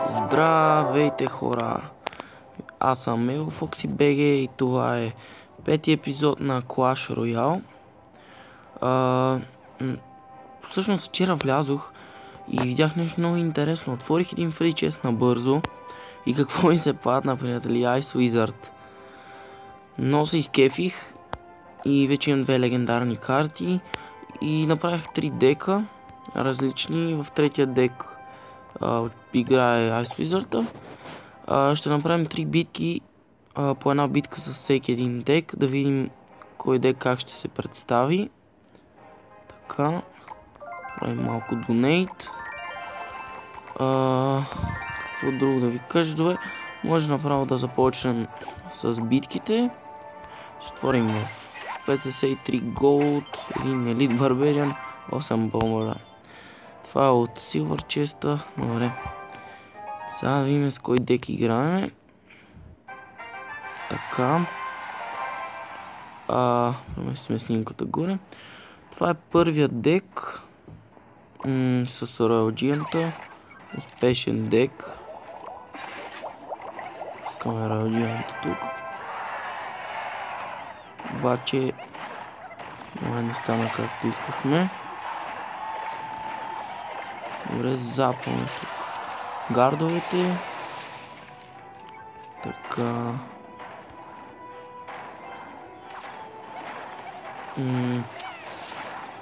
Здравейте, хора! Аз съм EvoFoxyBG и това е пети епизод на Clash Royale. Всъщност вчера влязох и видях нещо много интересно. Отворих един free chest набързо и какво ми се падна, приятели? Ice Wizard. Но се изкефих и вече имам две легендарни карти и направих 3 дека различни. В третия дек играе Ice Wizard. Ще направим 3 битки, по една битка с всеки един дек, да видим кой дек как ще се представи. Така, правим малко донейт. Какво друго да ви кажа? Добре, може направо да започнем с битките. Ще отворим в 53 Gold, 1 Elite Barbarian, 8 Bomber. Това е от Silver Chest. Добре. Сега да видим с кой дек играем. Така. Преместим снимката горе. Това е първият дек. С Royal Giant. Успешен дек. Искаме Royal Giant тук. Обаче не стана както искахме. Добре, запълне тук гардовете. Така.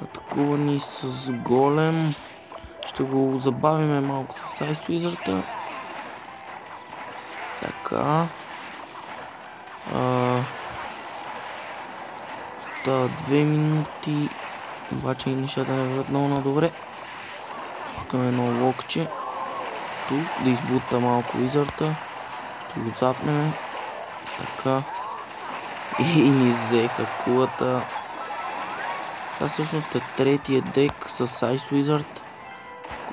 Атакувани с голем. Ще го забавиме малко с Ice Wizard. Така. Остава 2 минути. Обаче и нещата не върват много добре. Искаме едно локче. Тук да избута малко Wizard-а. Ще го запнем. Така. И ни взеха кулата. Това всъщност е третия дек с Ice Wizard.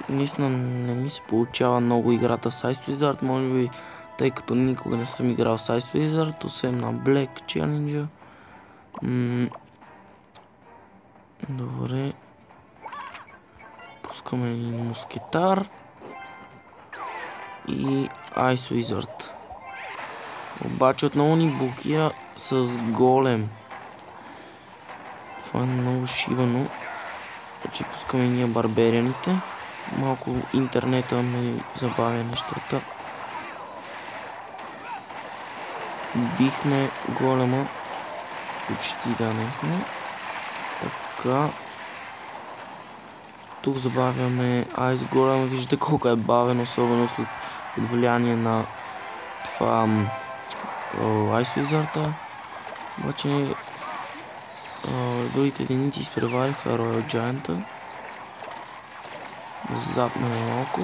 Наистина не ми се получава много играта с Ice Wizard, може би, тъй като никога не съм играл с Ice Wizard, освен на Black Challenge. Добре. Пускаме един мускетар. И Ice Wizard. Обаче отново ни блокира с голем. Това е много шибано. Значи пускаме ние барберианите. Малко интернета ме забавя нещата. Бихме голема. Почти да не сме. Така. Тук забавяме Ice голема. Виждате колко е бавен, особено след влияние на това Ice Wizard. Обаче другите единици изпревариха Royal Giant. Да запнем малко.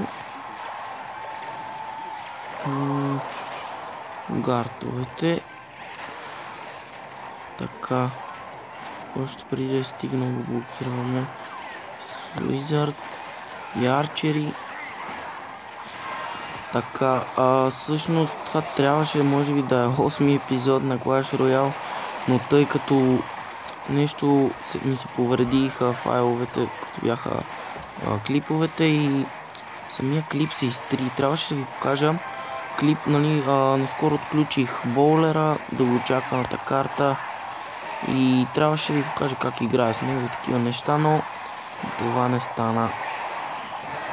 Гартовете. Така. Още преди да е стигнал го блокираме с Wizard и Archery. Така, всъщност това трябваше може би да е 8-ми епизод на Clash Royale, но тъй като нещо ми се повредиха файловете, като бяха клиповете и самия клип се изтри. Трябваше да ви покажа клип, нали, наскоро отключих боулера, да го очакваната карта и трябваше да ви покажа как играе с него и такива неща, но това не стана.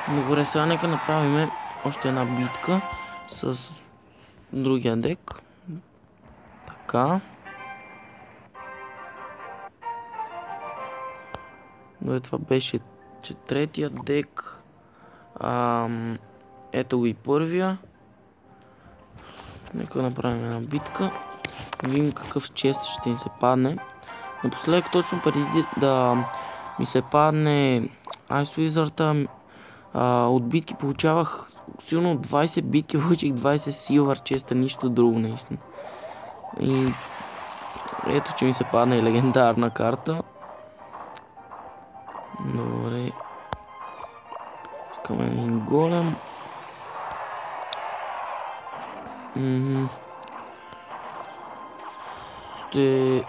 Добре, сега нека направим още една битка с другия дек. Така. Но това беше третия дек. Ето го и първия. Нека направим една битка. Да видим какъв чест ще ни се падне. Напоследък, точно преди да ми се падне Ice Wizard, от битки получавах силно 20 битки, получих 20 Silver честа, нищо друго наистина. И ето, че ми се падна и легендарна карта. Добре. Искаме един голем. Ще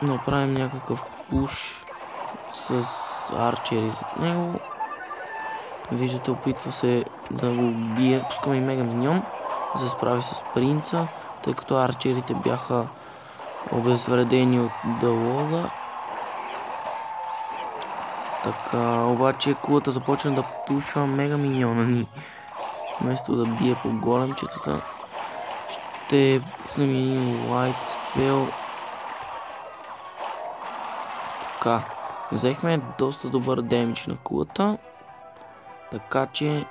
направим някакъв пуш с арчери зад него. Виждате, опитва се да го бие. Пускаме и мега миньон да се справи с принца, тъй като арчерите бяха обезвредени от дълога. Така, обаче кулата започна да пушва мега миньона ни. Вместо да бие по големчетата, ще пуснем един лайт спел. Така, взехме доста добър демидж на кулата, така че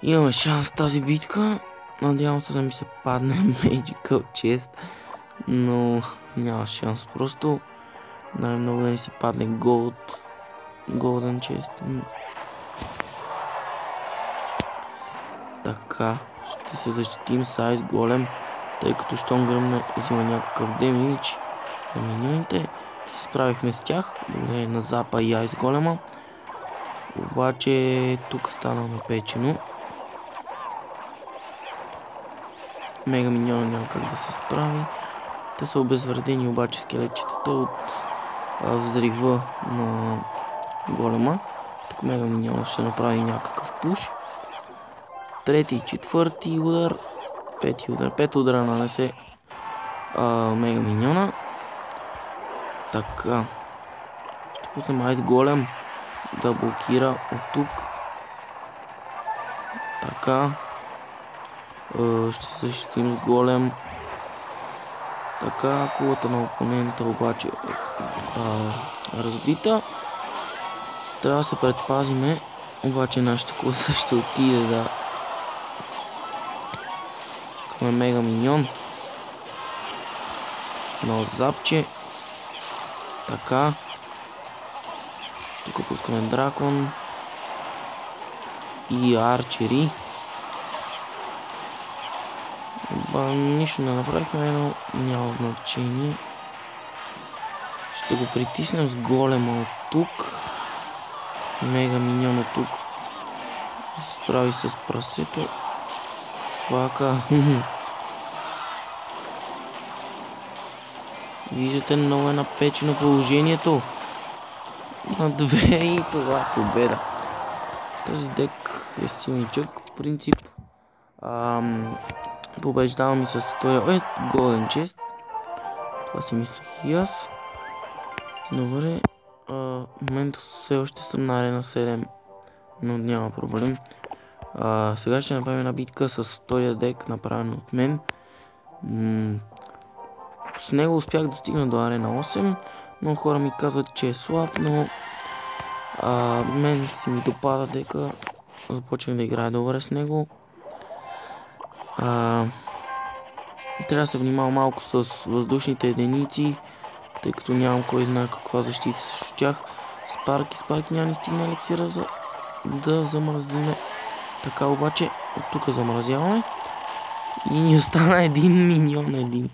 имаме шанс в тази битка. Надявам се да ми се падне Magical Chest, но няма шанс. Просто най-много да ми се падне Golden Chest. Така, ще се защитим с Айс Голем, тъй като щом гръмна взима някакъв демидж на миньоните. Се справихме с тях, благодарение на Запа и Айс Голема. Обаче тук стана напечено. Мега миньона няма как да се справи. Те са обезвредени обаче скелетчетата от взрива на голема. Тук мега миньона ще направи някакъв пуш. Трети, четвърти удар, пети удар. Пет удара нанесе мега миньона. Така. Ще пуснем Айс Голем да блокира от тук. Така. Ще се защитим с голем. Така, кулата на опонента обаче разбита. Трябва да се предпазиме, обаче нашата кула ще отиде да към мега миньон. Но запче. Така. Тук пускаме дракон и арчери. Нищо не направихме, но няма значение. Ще го притиснем с голема от тук. Мега миньон от тук се справи с прасето. Фака. Виждате, много е напечено положението. На 2 и това е победа. Този дек е силничък. В принцип побеждавам и с този Golden Chest. Това си мислих и аз. Добре. В момента все още съм на арена 7, но няма проблем. Сега ще направим една битка с втория дек, направен от мен. С него успях да стигна до арена 8. Много хора ми казват, че е слаб, но мен си ми допада дека. Започнах да играя добре с него. Трябва да се внимавам малко с въздушните единици, тъй като нямам кой знае каква защита срещу тях. Спарки няма ни стигна еликсира за да замразиме. Така обаче от тук замразяваме и ни остана един миньон.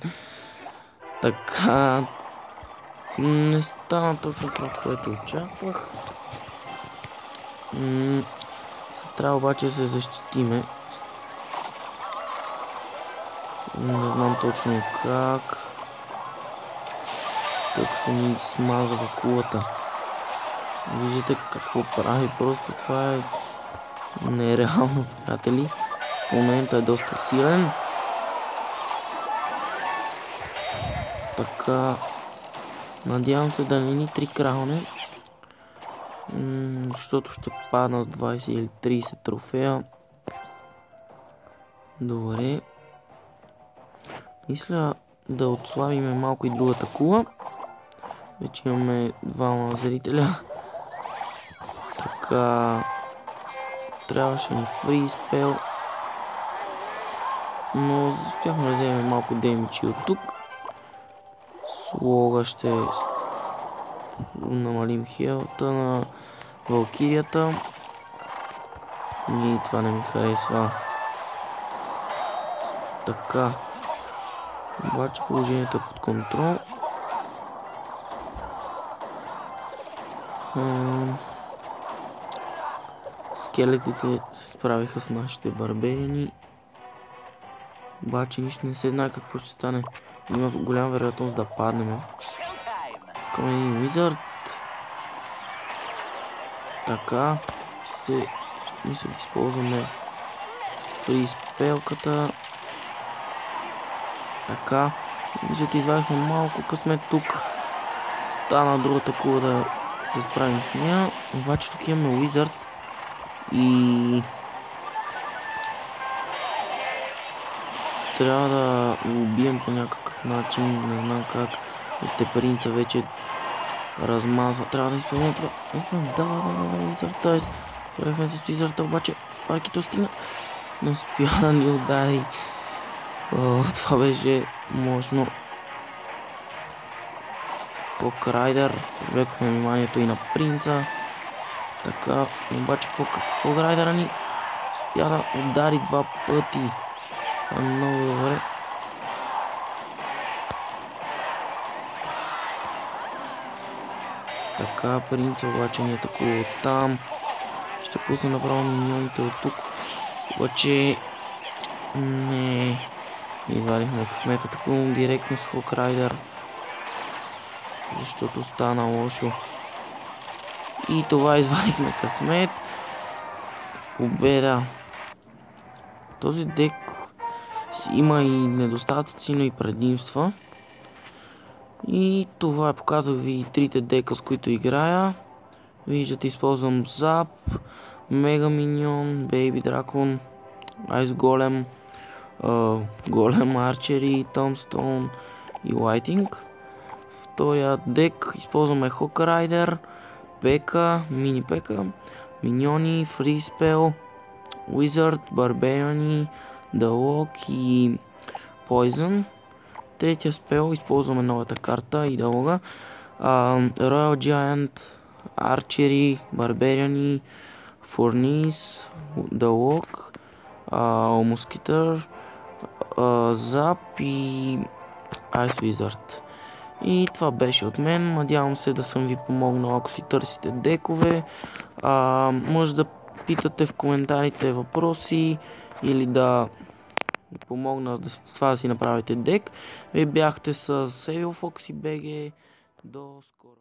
Така, не стана точно това, което очаквах. Трябва обаче да се защитиме. Не знам точно как. Тъй като ни смазва кулата. Виждате какво прави, просто това е нереално, приятели. В момента е доста силен. Така, надявам се да не ни трикрауне, защото ще падна с 20 или 30 трофея. Добре. Мисля да отслабиме малко и другата кула. Вече имаме двама зрителя. Така, трябваше ни фри спел, но успяхме да вземем малко демидж от тук. Слога ще намалим хелта на валкирията. И това не ми харесва. Така. Обаче положението е под контрол. Скелетите се справиха с нашите барберини. Обаче нищо не се знае какво ще стане. Има голяма вероятност да паднем. Искаме един Wizard. Така, ще мисля да използваме фриспелката. Така, виждате, извадихме малко късмет тук. Стана другата кула да се справим с нея. Обаче тук имаме Wizard и трябва да го убием по някакъв начин. Не знам как. Вижте, принца вече размазва. Трябва да изпълня това. Да, Wizard, т.е. правихме с Wizard, обаче Спаркито стигна. Не успя да ни удари. Това беше мощно. Хок Райдер. Привлекохме вниманието и на принца. Така, обаче Хок Райдера ни успя да удари 2 пъти. Това е много добре. Така, принца обаче ни атакува оттам. Ще пусна направо миньоните от тук. Обаче не извадихме късмета, атакувам директно с Хок Райдер, защото стана лошо. И това извадихме късмет. Победа. Този дек има и недостатъци, но и предимства. И това показах ви трите дека, с които играя. Виждате, използвам Zap, Мега Миньон, Бейби Дракон, Айс Голем, Голем Арчери, Томстоун и Лайтинг. Втория дек използваме Хок Райдер, Пека, Мини Пека, Миньони, Фриспел, Wizard, Барбериони, Далок и Poison. Третия спел използваме новата карта и Далога. Royal Giant, Archery, Барбериони, Фурнис, Далок, Мускитър, Зап и Ice Wizard. И това беше от мен. Надявам се да съм ви помогнал, ако си търсите декове. Може да питате в коментарите въпроси или да помогна с това да си направите дек. Вие бяхте с Evil Fox и BG. До скоро!